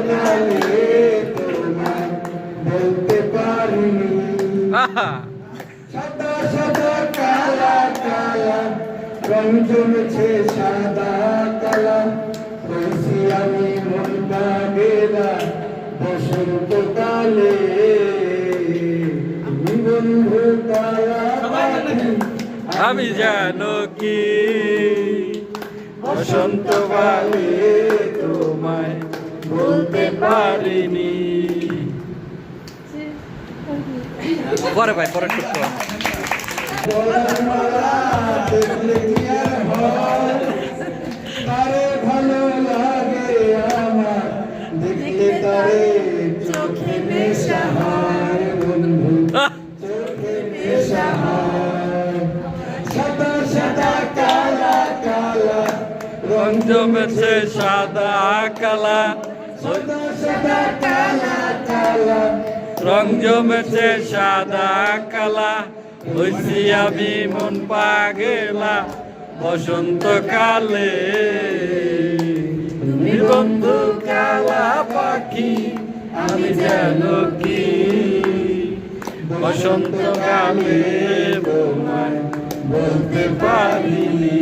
কালে তোমায় বলতে পারিনি। সাদা সাদা কালা কালা রং জমেছে সাদা কালা, হয়েছি আমি মন পাগেলা বসন্ত কালে। তুমি বন্ধু কালা পাখি আমি জানো কি বসন্ত কালে তোমায় বলতে পারিনি। পরে ভাই পরে ঠিক করো। বলার মালা দেখলে কি আর হয়, তারে ভালো লাগে আমার দেখলে তারে চোখে নেশা হয় বন্ধু, চোখে নেশা হয়। সাদা সাদা কালা কালা রং জমেছে সাদা কালা, সাদা সাদা কালা কালা রং জমেছে সাদা কালা, হইছি আমি মন পাগেলা বসন্ত কালে। তুমি বন্ধু কালা পাখি আমি জানো কি বসন্ত কালে তোমায় বলতে পারিনি।